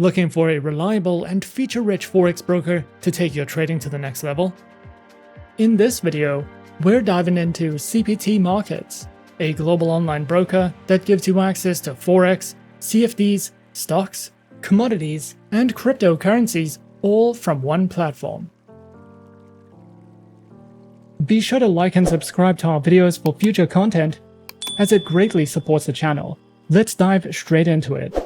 Looking for a reliable and feature-rich Forex broker to take your trading to the next level? In this video, we're diving into CPT Markets, a global online broker that gives you access to Forex, CFDs, stocks, commodities, and cryptocurrencies, all from one platform. Be sure to like and subscribe to our videos for future content, as it greatly supports the channel. Let's dive straight into it.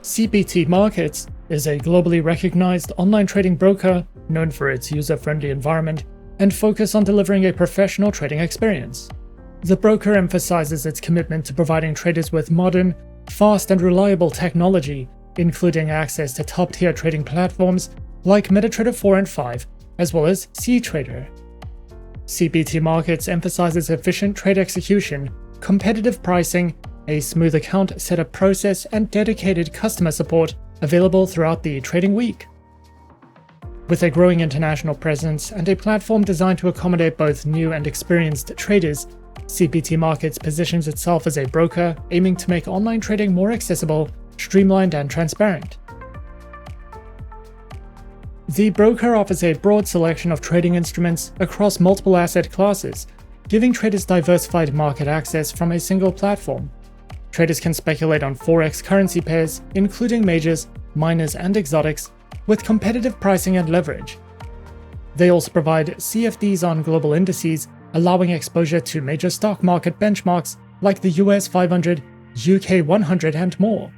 CPT Markets is a globally recognized online trading broker known for its user-friendly environment and focus on delivering a professional trading experience. The broker emphasizes its commitment to providing traders with modern, fast and reliable technology, including access to top-tier trading platforms like MetaTrader 4 and 5, as well as cTrader. CPT Markets emphasizes efficient trade execution, competitive pricing, a smooth account setup process, and dedicated customer support available throughout the trading week. With a growing international presence and a platform designed to accommodate both new and experienced traders, CPT Markets positions itself as a broker aiming to make online trading more accessible, streamlined, and transparent. The broker offers a broad selection of trading instruments across multiple asset classes, giving traders diversified market access from a single platform. Traders can speculate on Forex currency pairs, including majors, minors, and exotics, with competitive pricing and leverage. They also provide CFDs on global indices, allowing exposure to major stock market benchmarks like the US 500, UK 100, and more.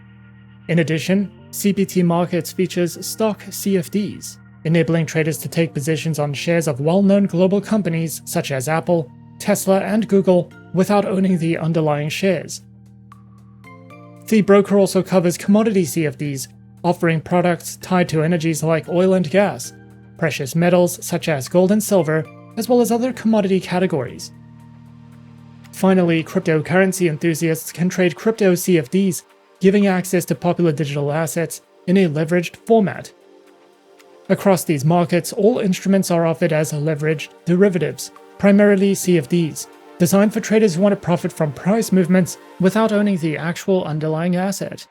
In addition, CPT Markets features stock CFDs, enabling traders to take positions on shares of well-known global companies such as Apple, Tesla, and Google without owning the underlying shares. The broker also covers commodity CFDs, offering products tied to energies like oil and gas, precious metals such as gold and silver, as well as other commodity categories. Finally, cryptocurrency enthusiasts can trade crypto CFDs, giving access to popular digital assets in a leveraged format. Across these markets, all instruments are offered as leveraged derivatives, primarily CFDs, designed for traders who want to profit from price movements without owning the actual underlying asset.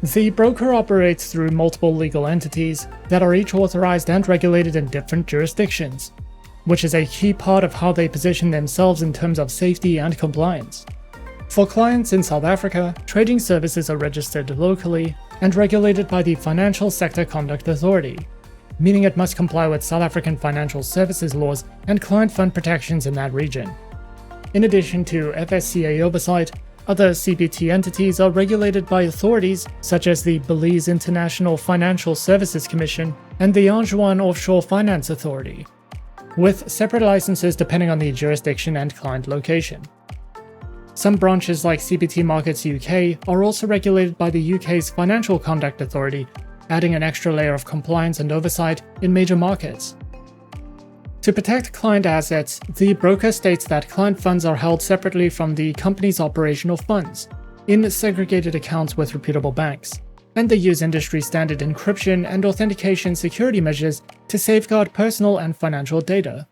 The broker operates through multiple legal entities that are each authorized and regulated in different jurisdictions, which is a key part of how they position themselves in terms of safety and compliance. For clients in South Africa, trading services are registered locally and regulated by the Financial Sector Conduct Authority, meaning it must comply with South African financial services laws and client fund protections in that region. In addition to FSCA oversight, other CPT entities are regulated by authorities such as the Belize International Financial Services Commission and the Anjouan Offshore Finance Authority, with separate licenses depending on the jurisdiction and client location. Some branches like CPT Markets UK are also regulated by the UK's Financial Conduct Authority, adding an extra layer of compliance and oversight in major markets. To protect client assets, the broker states that client funds are held separately from the company's operational funds, in segregated accounts with reputable banks, and they use industry-standard encryption and authentication security measures to safeguard personal and financial data.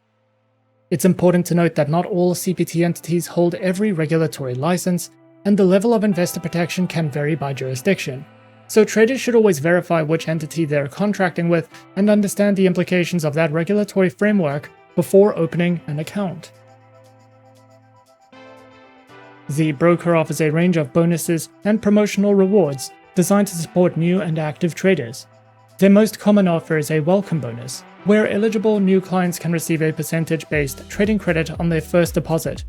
It's important to note that not all CPT entities hold every regulatory license, and the level of investor protection can vary by jurisdiction. So traders should always verify which entity they're contracting with and understand the implications of that regulatory framework before opening an account. The broker offers a range of bonuses and promotional rewards designed to support new and active traders. Their most common offer is a welcome bonus, where eligible new clients can receive a percentage-based trading credit on their first deposit,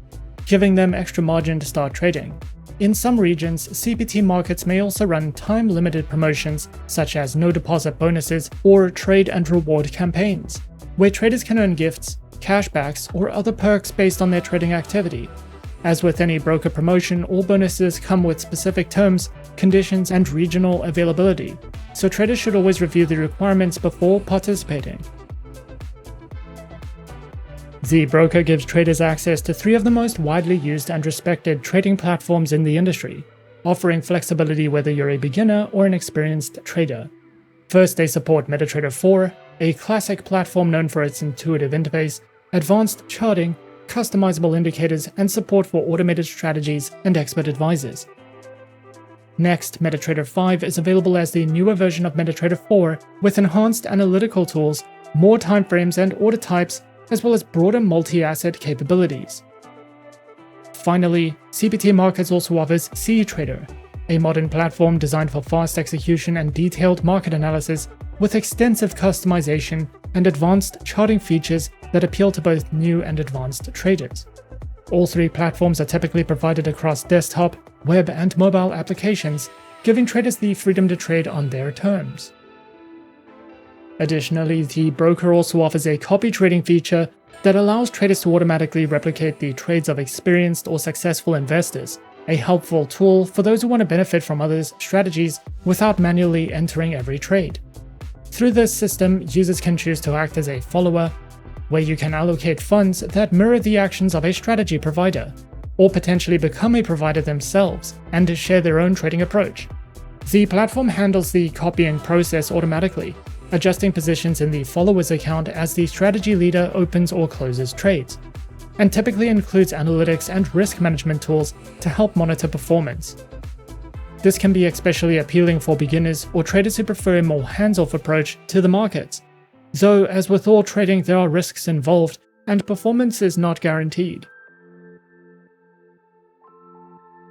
giving them extra margin to start trading. In some regions, CPT Markets may also run time-limited promotions such as no-deposit bonuses or trade and reward campaigns, where traders can earn gifts, cashbacks, or other perks based on their trading activity. As with any broker promotion, all bonuses come with specific terms, conditions, and regional availability, so traders should always review the requirements before participating. The broker gives traders access to 3 of the most widely used and respected trading platforms in the industry, offering flexibility whether you're a beginner or an experienced trader. First, they support MetaTrader 4, a classic platform known for its intuitive interface, advanced charting, customizable indicators, and support for automated strategies and expert advisors. Next, MetaTrader 5 is available as the newer version of MetaTrader 4 with enhanced analytical tools, more timeframes and order types, as well as broader multi-asset capabilities. Finally, CPT Markets also offers cTrader, a modern platform designed for fast execution and detailed market analysis with extensive customization and advanced charting features that appeal to both new and advanced traders. All three platforms are typically provided across desktop, web, and mobile applications, giving traders the freedom to trade on their terms. Additionally, the broker also offers a copy trading feature that allows traders to automatically replicate the trades of experienced or successful investors, a helpful tool for those who want to benefit from others' strategies without manually entering every trade. Through this system, users can choose to act as a follower, where you can allocate funds that mirror the actions of a strategy provider, or potentially become a provider themselves and share their own trading approach. The platform handles the copying process automatically, adjusting positions in the follower's account as the strategy leader opens or closes trades, and typically includes analytics and risk management tools to help monitor performance. This can be especially appealing for beginners or traders who prefer a more hands-off approach to the markets, though as with all trading there are risks involved and performance is not guaranteed.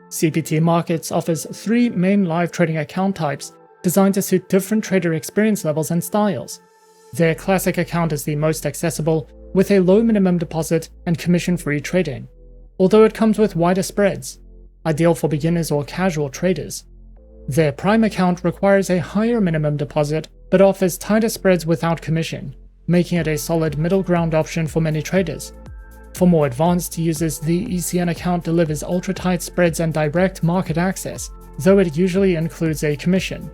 CPT Markets offers 3 main live trading account types designed to suit different trader experience levels and styles. Their classic account is the most accessible, with a low minimum deposit and commission-free trading, although it comes with wider spreads, ideal for beginners or casual traders. Their Prime account requires a higher minimum deposit but offers tighter spreads without commission, making it a solid middle ground option for many traders. For more advanced users, the ECN account delivers ultra-tight spreads and direct market access, though it usually includes a commission,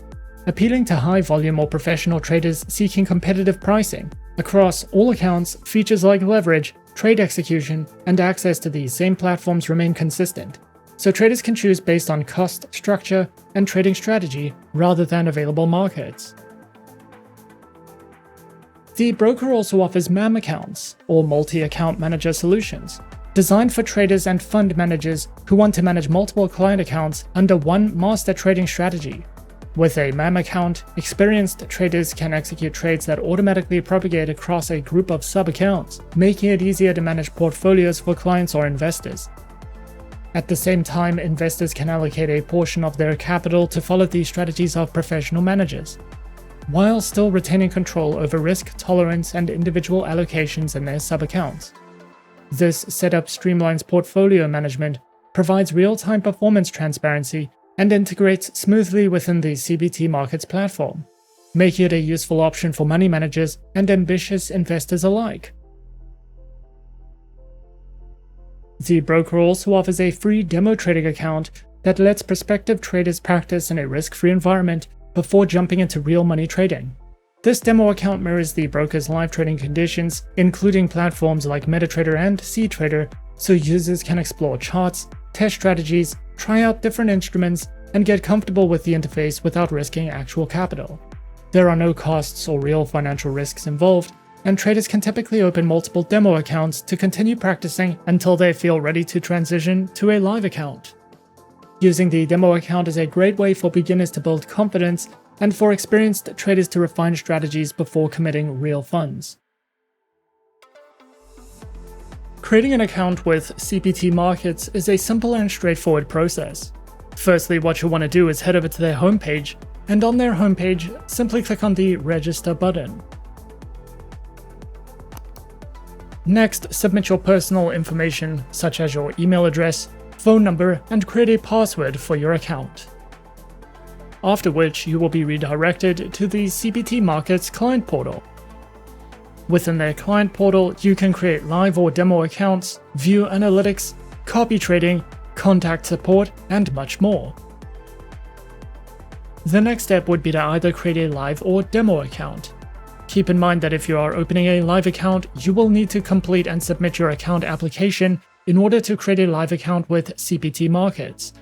appealing to high-volume or professional traders seeking competitive pricing. Across all accounts, features like leverage, trade execution, and access to these same platforms remain consistent, so traders can choose based on cost structure and trading strategy rather than available markets. The broker also offers MAM accounts, or multi-account manager solutions, designed for traders and fund managers who want to manage multiple client accounts under one master trading strategy. With a MAM account, experienced traders can execute trades that automatically propagate across a group of sub-accounts, making it easier to manage portfolios for clients or investors. At the same time, investors can allocate a portion of their capital to follow the strategies of professional managers, while still retaining control over risk tolerance and individual allocations in their sub-accounts. This setup streamlines portfolio management, provides real-time performance transparency, and integrates smoothly within the CPT Markets platform, making it a useful option for money managers and ambitious investors alike. The broker also offers a free demo trading account that lets prospective traders practice in a risk-free environment before jumping into real money trading. This demo account mirrors the broker's live trading conditions, including platforms like MetaTrader and cTrader, so users can explore charts, test strategies, try out different instruments, and get comfortable with the interface without risking actual capital. There are no costs or real financial risks involved, and traders can typically open multiple demo accounts to continue practicing until they feel ready to transition to a live account. Using the demo account is a great way for beginners to build confidence and for experienced traders to refine strategies before committing real funds. Creating an account with CPT Markets is a simple and straightforward process. Firstly, what you'll want to do is head over to their homepage, and on their homepage, simply click on the Register button. Next, submit your personal information such as your email address, phone number, and create a password for your account. After which, you will be redirected to the CPT Markets client portal. Within their client portal, you can create live or demo accounts, view analytics, copy trading, contact support, and much more. The next step would be to either create a live or demo account. Keep in mind that if you are opening a live account, you will need to complete and submit your account application in order to create a live account with CPT Markets.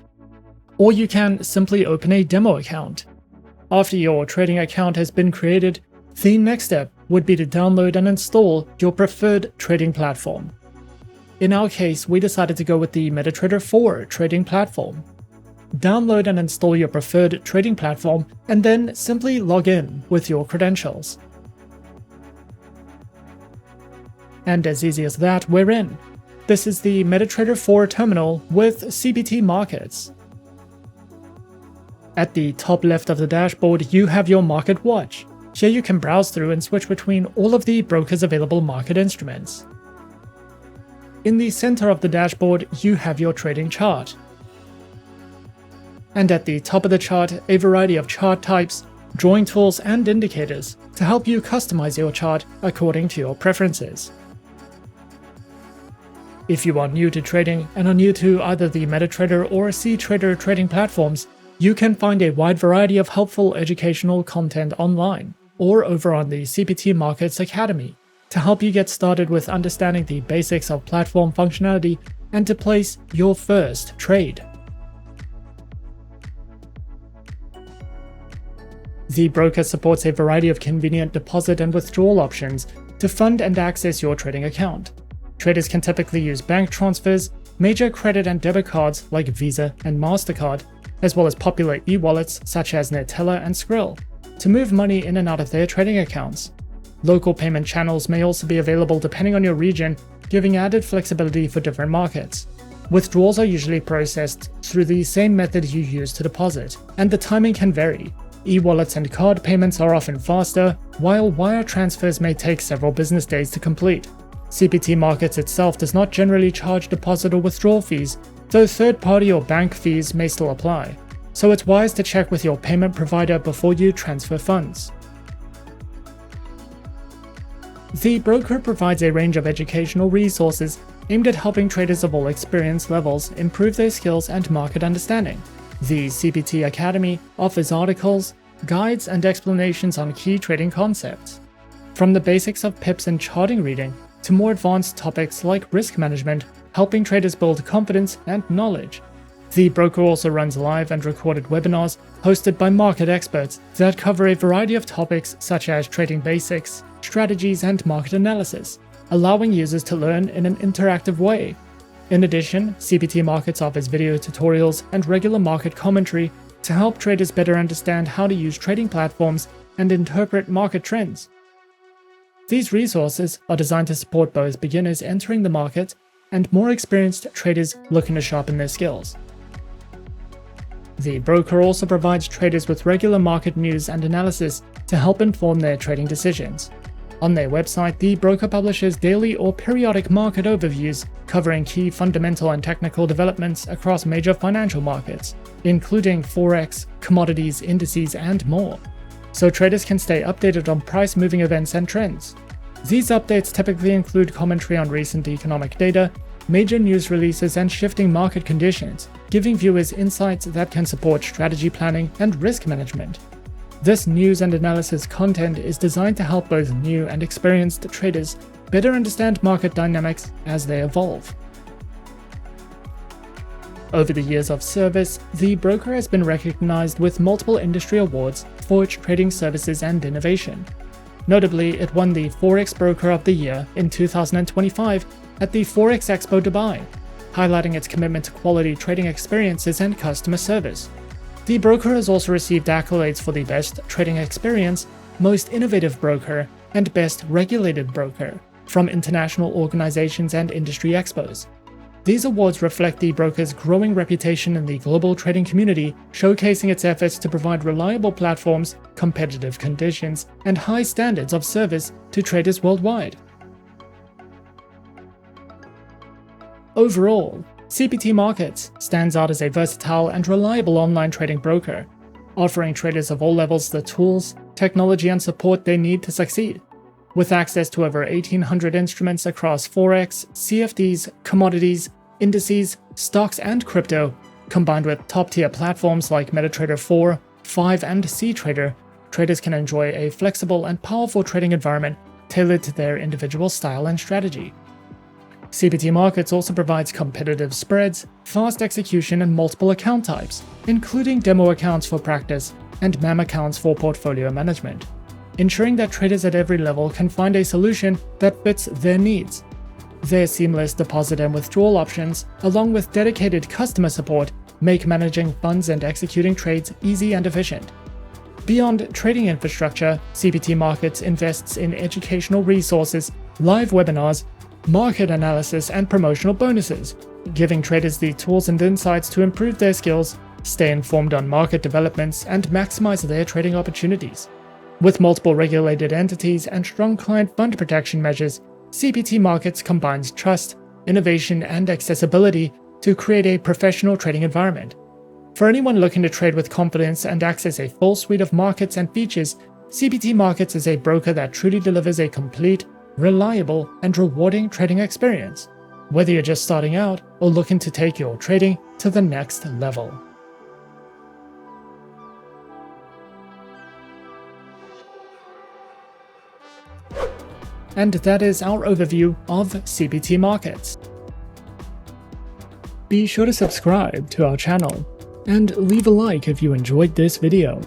Or you can simply open a demo account. After your trading account has been created, the next step would be to download and install your preferred trading platform. In our case, we decided to go with the MetaTrader 4 trading platform. Download and install your preferred trading platform, and then simply log in with your credentials. And as easy as that, we're in. This is the MetaTrader 4 terminal with CPT Markets. At the top left of the dashboard, you have your market watch. Here you can browse through and switch between all of the broker's available market instruments. In the center of the dashboard, you have your trading chart. And at the top of the chart, a variety of chart types, drawing tools, and indicators to help you customize your chart according to your preferences. If you are new to trading and are new to either the MetaTrader or cTrader trading platforms, you can find a wide variety of helpful educational content online or over on the CPT Markets Academy to help you get started with understanding the basics of platform functionality and to place your first trade. The broker supports a variety of convenient deposit and withdrawal options to fund and access your trading account. Traders can typically use bank transfers, major credit and debit cards like Visa and MasterCard, as well as popular e-wallets such as Neteller and Skrill, to move money in and out of their trading accounts. Local payment channels may also be available depending on your region, giving added flexibility for different markets. Withdrawals are usually processed through the same method you use to deposit, and the timing can vary. E-wallets and card payments are often faster, while wire transfers may take several business days to complete. CPT Markets itself does not generally charge deposit or withdrawal fees, though third-party or bank fees may still apply, so it's wise to check with your payment provider before you transfer funds. The broker provides a range of educational resources aimed at helping traders of all experience levels improve their skills and market understanding. The CPT Academy offers articles, guides, and explanations on key trading concepts, from the basics of pips and charting reading to more advanced topics like risk management, helping traders build confidence and knowledge. The broker also runs live and recorded webinars hosted by market experts that cover a variety of topics such as trading basics, strategies, and market analysis, allowing users to learn in an interactive way. In addition, CPT Markets offers video tutorials and regular market commentary to help traders better understand how to use trading platforms and interpret market trends. These resources are designed to support both beginners entering the market and more experienced traders looking to sharpen their skills. The broker also provides traders with regular market news and analysis to help inform their trading decisions. On their website, the broker publishes daily or periodic market overviews covering key fundamental and technical developments across major financial markets, including forex, commodities, indices, and more, so traders can stay updated on price-moving events and trends. These updates typically include commentary on recent economic data, major news releases, and shifting market conditions, giving viewers insights that can support strategy planning and risk management. This news and analysis content is designed to help both new and experienced traders better understand market dynamics as they evolve. Over the years of service, the broker has been recognized with multiple industry awards for its trading services and innovation. Notably, it won the Forex Broker of the Year in 2025 at the Forex Expo Dubai, highlighting its commitment to quality trading experiences and customer service. The broker has also received accolades for the Best Trading Experience, Most Innovative Broker, and Best Regulated Broker from international organizations and industry expos. These awards reflect the broker's growing reputation in the global trading community, showcasing its efforts to provide reliable platforms, competitive conditions, and high standards of service to traders worldwide. Overall, CPT Markets stands out as a versatile and reliable online trading broker, offering traders of all levels the tools, technology, and support they need to succeed. With access to over 1,800 instruments across Forex, CFDs, commodities, indices, stocks, and crypto, combined with top-tier platforms like MetaTrader 4, 5, and cTrader, traders can enjoy a flexible and powerful trading environment tailored to their individual style and strategy. CPT Markets also provides competitive spreads, fast execution, and multiple account types, including demo accounts for practice and MAM accounts for portfolio management, ensuring that traders at every level can find a solution that fits their needs. Their seamless deposit and withdrawal options, along with dedicated customer support, make managing funds and executing trades easy and efficient. Beyond trading infrastructure, CPT Markets invests in educational resources, live webinars, market analysis, and promotional bonuses, giving traders the tools and insights to improve their skills, stay informed on market developments, and maximize their trading opportunities. With multiple regulated entities and strong client fund protection measures, CPT Markets combines trust, innovation, and accessibility to create a professional trading environment. For anyone looking to trade with confidence and access a full suite of markets and features, CPT Markets is a broker that truly delivers a complete, reliable, and rewarding trading experience, whether you're just starting out or looking to take your trading to the next level. And that is our overview of CPT Markets. Be sure to subscribe to our channel and leave a like if you enjoyed this video.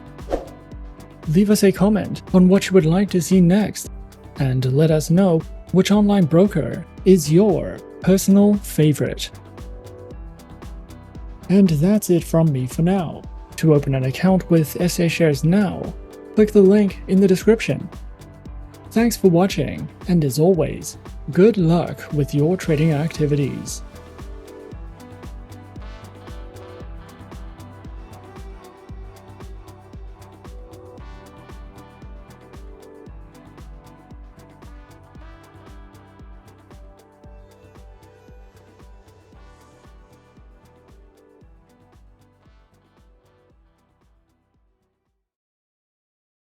Leave us a comment on what you would like to see next, and let us know which online broker is your personal favorite. And that's it from me for now. To open an account with SA Shares now, click the link in the description. Thanks for watching, and as always, good luck with your trading activities.